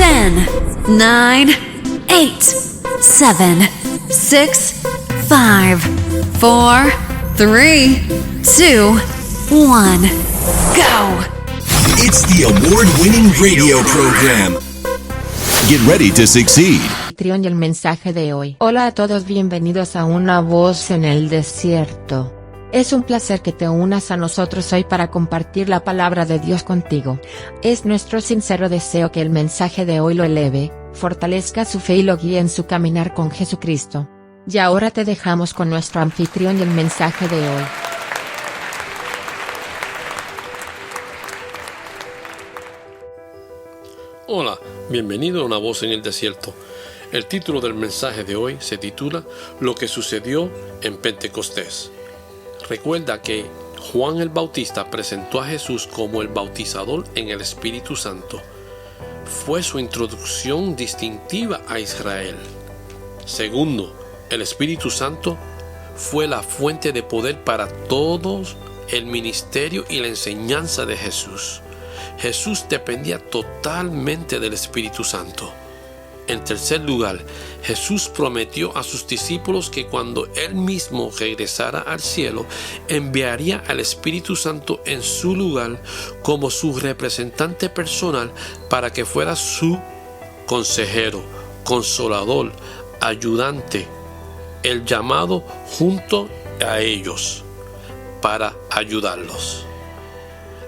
10, 9, 8, 7, 6, 5, 4, 3, 2, 1. Go! It's the award-winning radio program. Get ready to succeed. Y el mensaje de hoy. Hola a todos, bienvenidos a Una Voz en el Desierto. Es un placer que te unas a nosotros hoy para compartir la palabra de Dios contigo. Es nuestro sincero deseo que el mensaje de hoy lo eleve, fortalezca su fe y lo guíe en su caminar con Jesucristo. Y ahora te dejamos con nuestro anfitrión y el mensaje de hoy. Hola, bienvenido a Una Voz en el Desierto. El título del mensaje de hoy se titula Lo que sucedió en Pentecostés. Recuerda que Juan el Bautista presentó a Jesús como el bautizador en el Espíritu Santo. Fue su introducción distintiva a Israel. Segundo, el Espíritu Santo fue la fuente de poder para todos el ministerio y la enseñanza de Jesús. Jesús dependía totalmente del Espíritu Santo. En tercer lugar, Jesús prometió a sus discípulos que cuando Él mismo regresara al cielo, enviaría al Espíritu Santo en su lugar como su representante personal para que fuera su consejero, consolador, ayudante, el llamado junto a ellos para ayudarlos.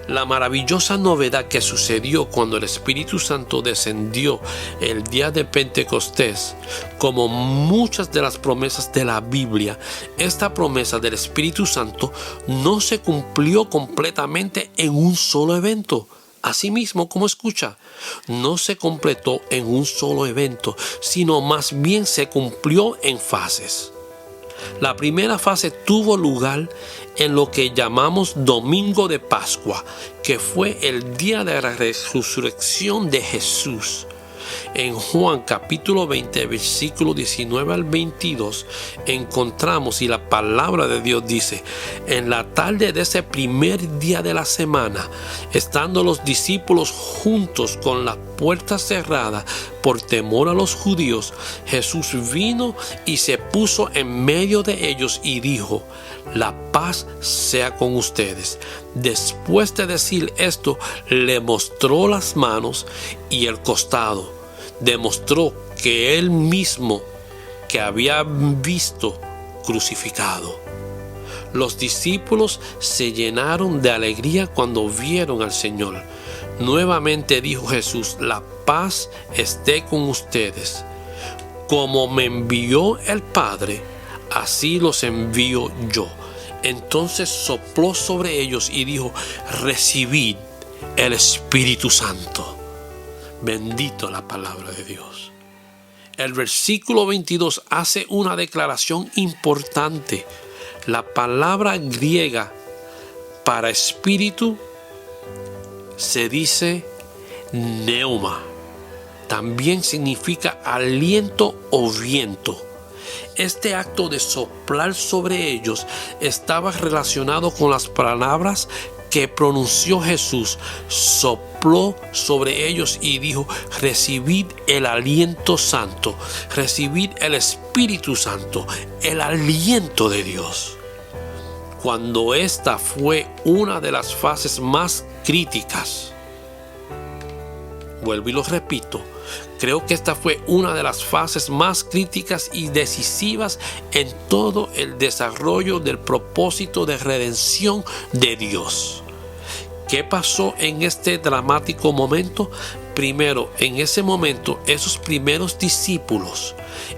La maravillosa novedad que sucedió cuando el Espíritu Santo descendió el día de Pentecostés, como muchas de las promesas de la Biblia, esta promesa del Espíritu Santo no se cumplió completamente en un solo evento. Asimismo, como escucha, no se completó en un solo evento, sino más bien se cumplió en fases. La primera fase tuvo lugar en lo que llamamos Domingo de Pascua, que fue el día de la resurrección de Jesús. En Juan capítulo 20, versículo 19 al 22, encontramos y la palabra de Dios dice: en la tarde de ese primer día de la semana, estando los discípulos juntos con las puertas cerradas por temor a los judíos, Jesús vino y se puso en medio de ellos y dijo: la paz sea con ustedes. Después de decir esto, le mostró las manos y el costado. Demostró que él mismo que había visto crucificado. Los discípulos se llenaron de alegría cuando vieron al Señor. Nuevamente dijo Jesús: la paz esté con ustedes. Como me envió el Padre, así los envío yo. Entonces sopló sobre ellos y dijo: recibid el Espíritu Santo. Bendito la palabra de Dios. El versículo 22 hace una declaración importante. La palabra griega para espíritu se dice pneuma. También significa aliento o viento. Este acto de soplar sobre ellos estaba relacionado con las palabras que pronunció Jesús. Sopló sobre ellos y dijo: recibid el aliento santo, recibid el Espíritu Santo, el aliento de Dios. Cuando esta fue una de las fases más críticas, vuelvo y lo repito, creo que esta fue una de las fases más críticas y decisivas en todo el desarrollo del propósito de redención de Dios. ¿Qué pasó en este dramático momento? Primero, en ese momento, esos primeros discípulos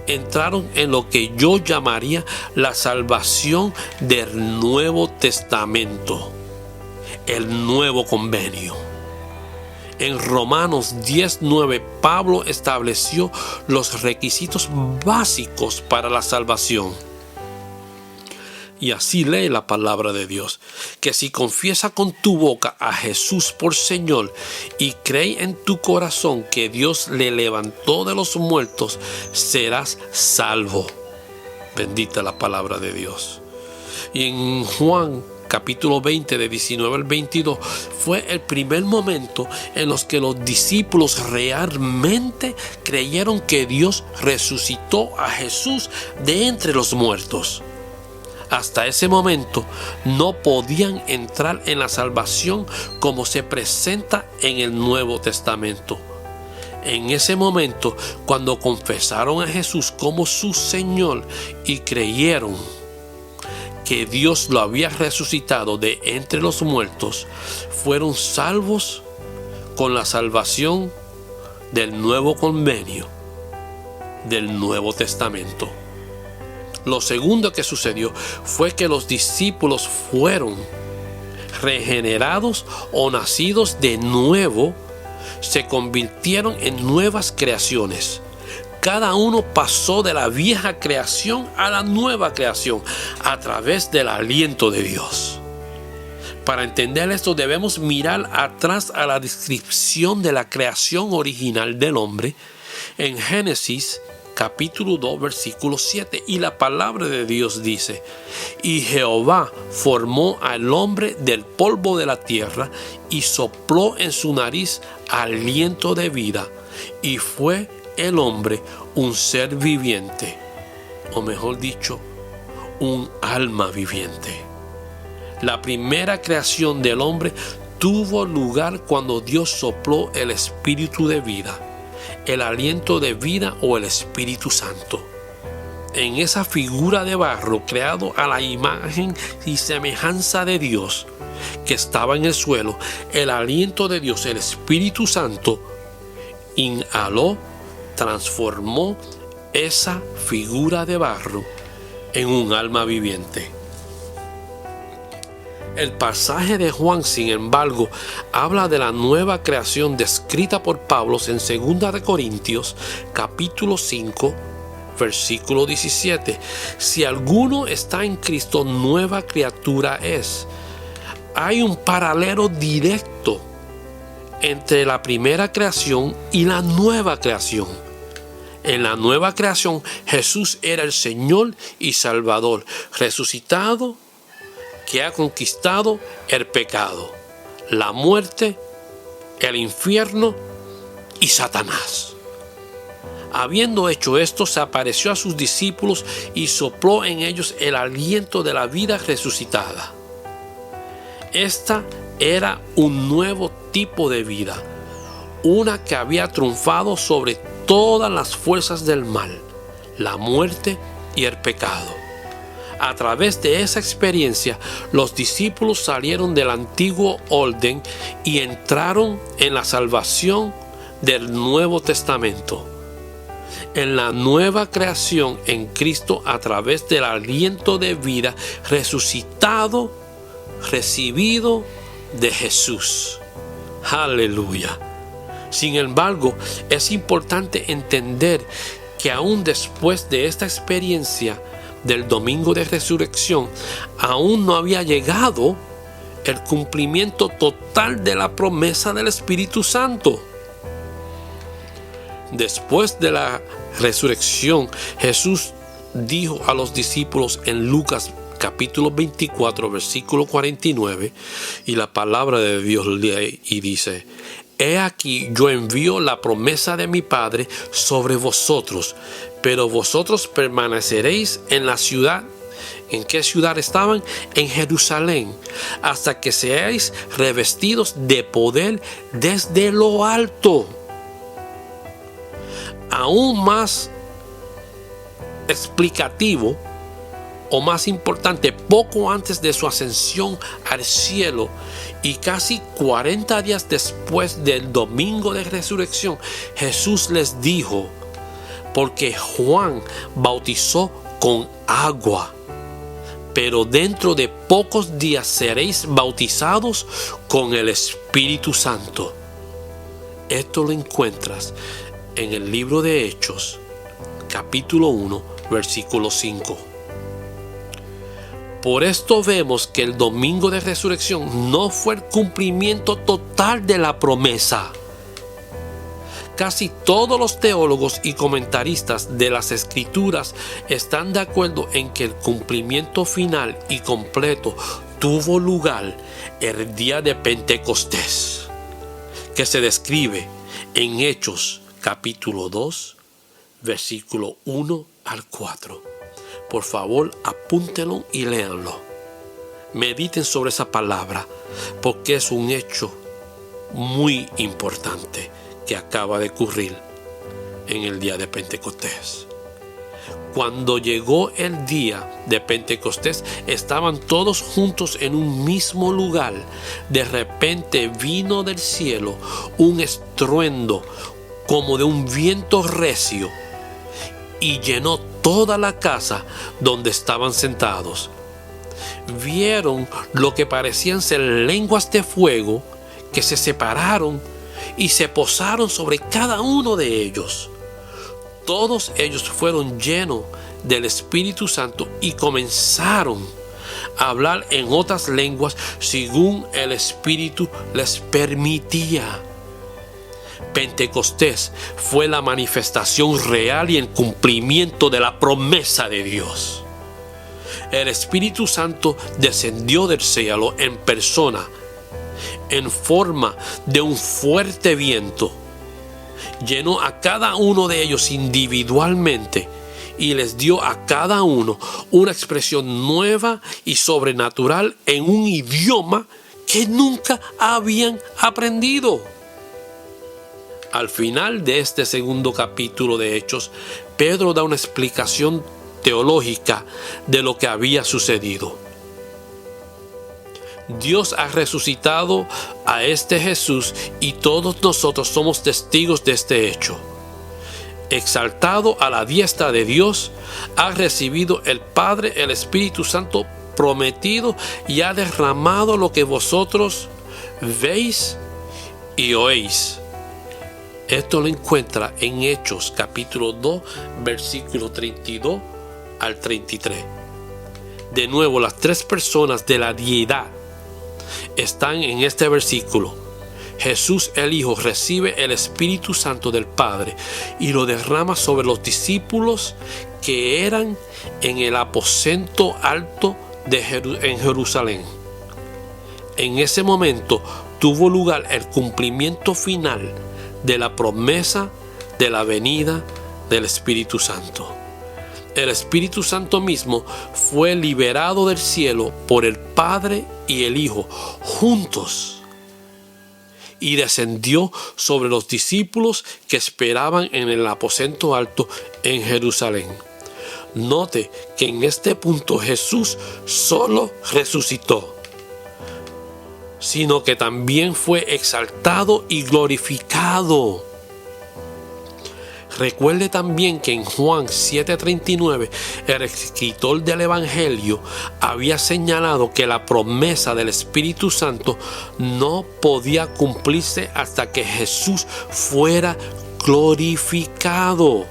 entraron en lo que yo llamaría la salvación del Nuevo Testamento, el Nuevo Convenio. En Romanos 10:9, Pablo estableció los requisitos básicos para la salvación. Y así lee la palabra de Dios, que si confiesas con tu boca a Jesús por Señor y crees en tu corazón que Dios le levantó de los muertos, serás salvo. Bendita la palabra de Dios. Y en Juan capítulo 20 de 19 al 22, fue el primer momento en los que los discípulos realmente creyeron que Dios resucitó a Jesús de entre los muertos. Hasta ese momento no podían entrar en la salvación como se presenta en el Nuevo Testamento. En ese momento, cuando confesaron a Jesús como su Señor y creyeron que Dios lo había resucitado de entre los muertos, fueron salvos con la salvación del nuevo convenio del Nuevo Testamento. Lo segundo que sucedió fue que los discípulos fueron regenerados o nacidos de nuevo, se convirtieron en nuevas creaciones. Cada uno pasó de la vieja creación a la nueva creación a través del aliento de Dios. Para entender esto debemos mirar atrás a la descripción de la creación original del hombre en Génesis capítulo 2 versículo 7, y la palabra de Dios dice: y Jehová formó al hombre del polvo de la tierra y sopló en su nariz aliento de vida, y fue el hombre un ser viviente, o mejor dicho, un alma viviente. La primera creación del hombre tuvo lugar cuando Dios sopló el espíritu de vida, el aliento de vida o el Espíritu Santo. En esa figura de barro creado a la imagen y semejanza de Dios que estaba en el suelo, el aliento de Dios, el Espíritu Santo, inhaló, transformó esa figura de barro en un alma viviente. El pasaje de Juan, sin embargo, habla de la nueva creación descrita por Pablo en 2 de Corintios, capítulo 5, versículo 17. Si alguno está en Cristo, nueva criatura es. Hay un paralelo directo entre la primera creación y la nueva creación. En la nueva creación, Jesús era el Señor y Salvador, resucitado, que ha conquistado el pecado, la muerte, el infierno y Satanás. Habiendo hecho esto, se apareció a sus discípulos y sopló en ellos el aliento de la vida resucitada. Esta era un nuevo tipo de vida, una que había triunfado sobre todas las fuerzas del mal, la muerte y el pecado. A través de esa experiencia, los discípulos salieron del antiguo orden y entraron en la salvación del Nuevo Testamento. En la nueva creación en Cristo, a través del aliento de vida resucitado, recibido de Jesús. Aleluya. Sin embargo, es importante entender que aún después de esta experiencia del domingo de resurrección, aún no había llegado el cumplimiento total de la promesa del Espíritu Santo. Después de la resurrección, Jesús dijo a los discípulos en Lucas capítulo 24 versículo 49, y la palabra de Dios lee y dice: he aquí, yo envío la promesa de mi Padre sobre vosotros, pero vosotros permaneceréis en la ciudad. ¿En qué ciudad estaban? En Jerusalén, hasta que seáis revestidos de poder desde lo alto. Aún más explicativo, o más importante, poco antes de su ascensión al cielo y casi 40 días después del domingo de resurrección, Jesús les dijo: porque Juan bautizó con agua, pero dentro de pocos días seréis bautizados con el Espíritu Santo. Esto lo encuentras en el libro de Hechos, capítulo 1, versículo 5. Por esto vemos que el domingo de resurrección no fue el cumplimiento total de la promesa. Casi todos los teólogos y comentaristas de las Escrituras están de acuerdo en que el cumplimiento final y completo tuvo lugar el día de Pentecostés, que se describe en Hechos capítulo 2, versículo 1 al 4. Por favor, apúntenlo y léanlo. Mediten sobre esa palabra, porque es un hecho muy importante que acaba de ocurrir en el día de Pentecostés. Cuando llegó el día de Pentecostés, estaban todos juntos en un mismo lugar. De repente vino del cielo un estruendo como de un viento recio y llenó toda la casa donde estaban sentados. Vieron lo que parecían ser lenguas de fuego que se separaron y se posaron sobre cada uno de ellos. Todos ellos fueron llenos del Espíritu Santo y comenzaron a hablar en otras lenguas según el Espíritu les permitía. Pentecostés fue la manifestación real y el cumplimiento de la promesa de Dios. El Espíritu Santo descendió del cielo en persona, en forma de un fuerte viento. Llenó a cada uno de ellos individualmente y les dio a cada uno una expresión nueva y sobrenatural en un idioma que nunca habían aprendido. Al final de este segundo capítulo de Hechos, Pedro da una explicación teológica de lo que había sucedido. Dios ha resucitado a este Jesús y todos nosotros somos testigos de este hecho. Exaltado a la diestra de Dios, ha recibido el Padre el Espíritu Santo prometido y ha derramado lo que vosotros veis y oéis. Esto lo encuentra en Hechos capítulo 2, versículo 32 al 33. De nuevo, las tres personas de la deidad están en este versículo. Jesús el Hijo recibe el Espíritu Santo del Padre y lo derrama sobre los discípulos que eran en el aposento alto en Jerusalén. En ese momento tuvo lugar el cumplimiento final de la promesa de la venida del Espíritu Santo. El Espíritu Santo mismo fue liberado del cielo por el Padre y el Hijo juntos y descendió sobre los discípulos que esperaban en el aposento alto en Jerusalén. Note que en este punto Jesús solo resucitó, sino que también fue exaltado y glorificado. Recuerde también que en Juan 7:39 el escritor del Evangelio había señalado que la promesa del Espíritu Santo no podía cumplirse hasta que Jesús fuera glorificado.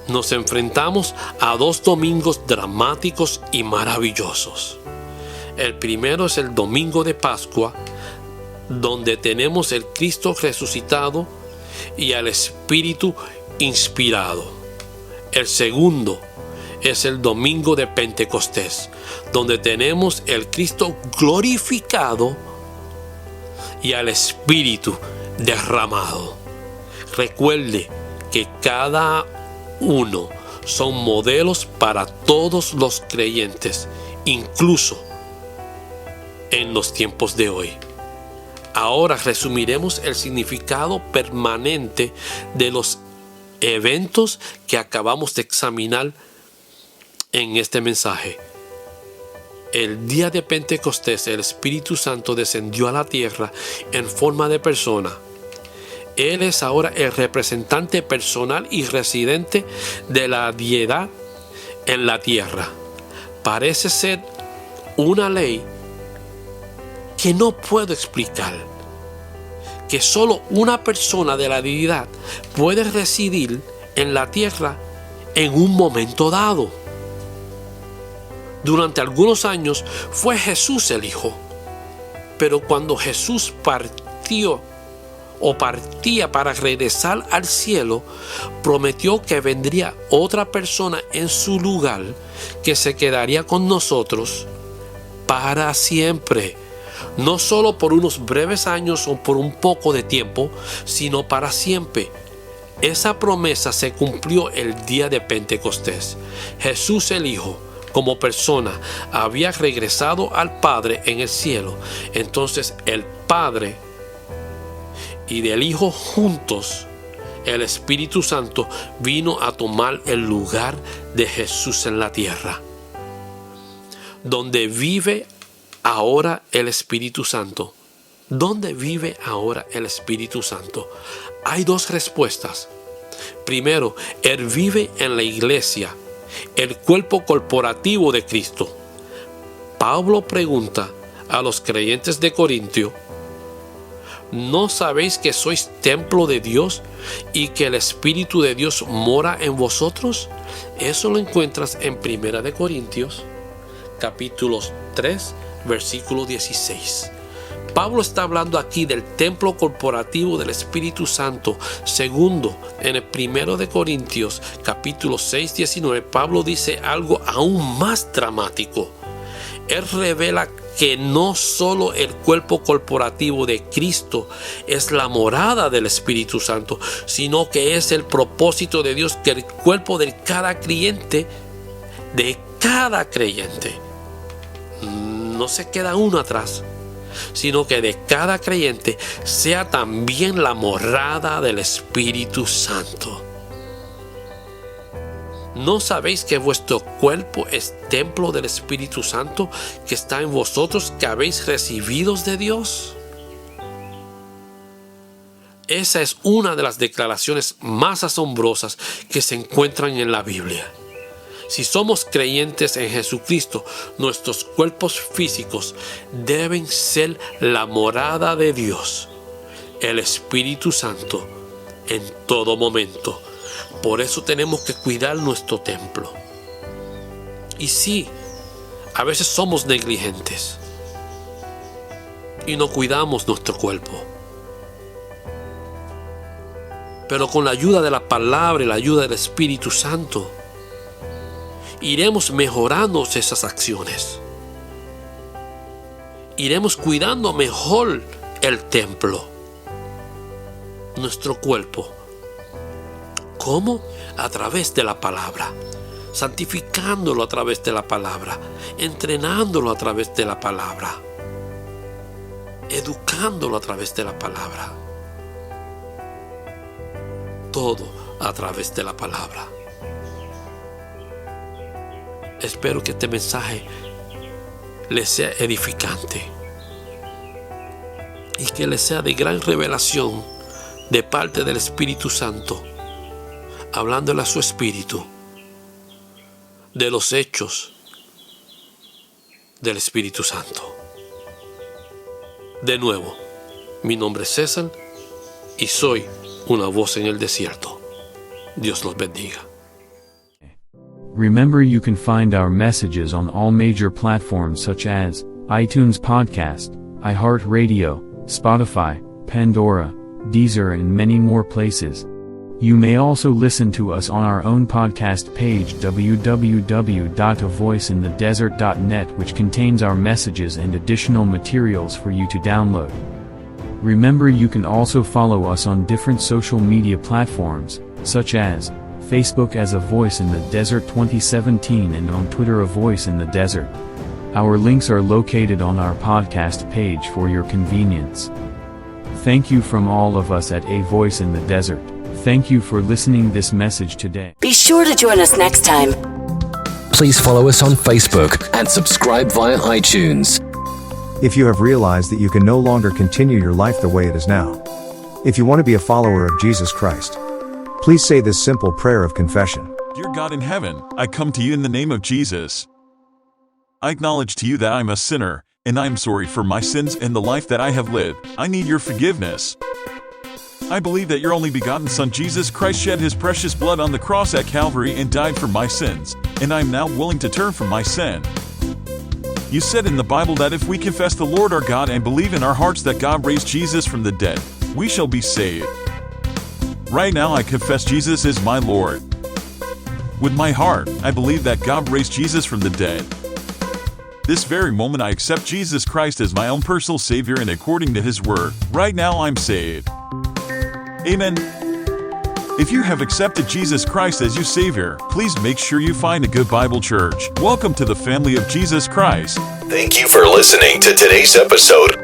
Nos enfrentamos a dos domingos dramáticos y maravillosos. El primero es el domingo de Pascua, donde tenemos el Cristo resucitado y al Espíritu inspirado. El segundo es el domingo de Pentecostés, donde tenemos el Cristo glorificado y al Espíritu derramado. Recuerde que cada uno son modelos para todos los creyentes, incluso en los tiempos de hoy. Ahora resumiremos el significado permanente de los eventos que acabamos de examinar en este mensaje. El día de Pentecostés, el Espíritu Santo descendió a la tierra en forma de persona. Él es ahora el representante personal y residente de la deidad en la tierra. Parece ser una ley que no puedo explicar, que solo una persona de la deidad puede residir en la tierra en un momento dado. Durante algunos años fue Jesús el Hijo, pero cuando Jesús partía para regresar al cielo, prometió que vendría otra persona en su lugar que se quedaría con nosotros para siempre. No solo por unos breves años o por un poco de tiempo, sino para siempre. Esa promesa se cumplió el día de Pentecostés. Jesús el Hijo, como persona, había regresado al Padre en el cielo. Entonces el Padre y del Hijo juntos, el Espíritu Santo vino a tomar el lugar de Jesús en la tierra. ¿Dónde vive ahora el Espíritu Santo? ¿Dónde vive ahora el Espíritu Santo? Hay dos respuestas. Primero, Él vive en la iglesia, el cuerpo corporativo de Cristo. Pablo pregunta a los creyentes de Corintio: ¿no sabéis que sois templo de Dios y que el Espíritu de Dios mora en vosotros? Eso lo encuentras en 1 Corintios, capítulos 3, versículo 16. Pablo está hablando aquí del templo corporativo del Espíritu Santo. Segundo, en el 1 Corintios, capítulo 6, 19, Pablo dice algo aún más dramático. Él revela que no solo el cuerpo corporativo de Cristo es la morada del Espíritu Santo, sino que es el propósito de Dios que el cuerpo de cada creyente, no se queda uno atrás, sino que de cada creyente sea también la morada del Espíritu Santo. ¿No sabéis que vuestro cuerpo es templo del Espíritu Santo que está en vosotros, que habéis recibido de Dios? Esa es una de las declaraciones más asombrosas que se encuentran en la Biblia. Si somos creyentes en Jesucristo, nuestros cuerpos físicos deben ser la morada de Dios, el Espíritu Santo, en todo momento. Por eso tenemos que cuidar nuestro templo. Y sí, a veces somos negligentes y no cuidamos nuestro cuerpo. Pero con la ayuda de la palabra y la ayuda del Espíritu Santo, iremos mejorando esas acciones. Iremos cuidando mejor el templo, nuestro cuerpo. ¿Cómo? A través de la palabra, santificándolo a través de la palabra, entrenándolo a través de la palabra, educándolo a través de la palabra. Todo a través de la palabra. Espero que este mensaje les sea edificante y que les sea de gran revelación de parte del Espíritu Santo, hablándole a su espíritu de los hechos del Espíritu Santo. De nuevo, mi nombre es César y soy una voz en el desierto. Dios los bendiga. Remember, you can find our messages on all major platforms such as iTunes Podcast, iHeartRadio, Spotify, Pandora, Deezer, and many more places. You may also listen to us on our own podcast page www.avoiceinthedesert.net, which contains our messages and additional materials for you to download. Remember, you can also follow us on different social media platforms, such as Facebook as A Voice in the Desert 2017 and on Twitter A Voice in the Desert. Our links are located on our podcast page for your convenience. Thank you from all of us at A Voice in the Desert. Thank you for listening this message today. Be sure to join us next time. Please follow us on Facebook and subscribe via iTunes. If you have realized that you can no longer continue your life the way it is now, if you want to be a follower of Jesus Christ, please say this simple prayer of confession. Dear God in heaven, I come to you in the name of Jesus. I acknowledge to you that I'm a sinner, and I am sorry for my sins and the life that I have lived. I need your forgiveness. I believe that your only begotten Son Jesus Christ shed his precious blood on the cross at Calvary and died for my sins, and I am now willing to turn from my sin. You said in the Bible that if we confess the Lord our God and believe in our hearts that God raised Jesus from the dead, we shall be saved. Right now I confess Jesus is my Lord. With my heart, I believe that God raised Jesus from the dead. This very moment I accept Jesus Christ as my own personal Savior and according to His Word. Right now I'm saved. Amen. If you have accepted Jesus Christ as your Savior, please make sure you find a good Bible church. Welcome to the family of Jesus Christ. Thank you for listening to today's episode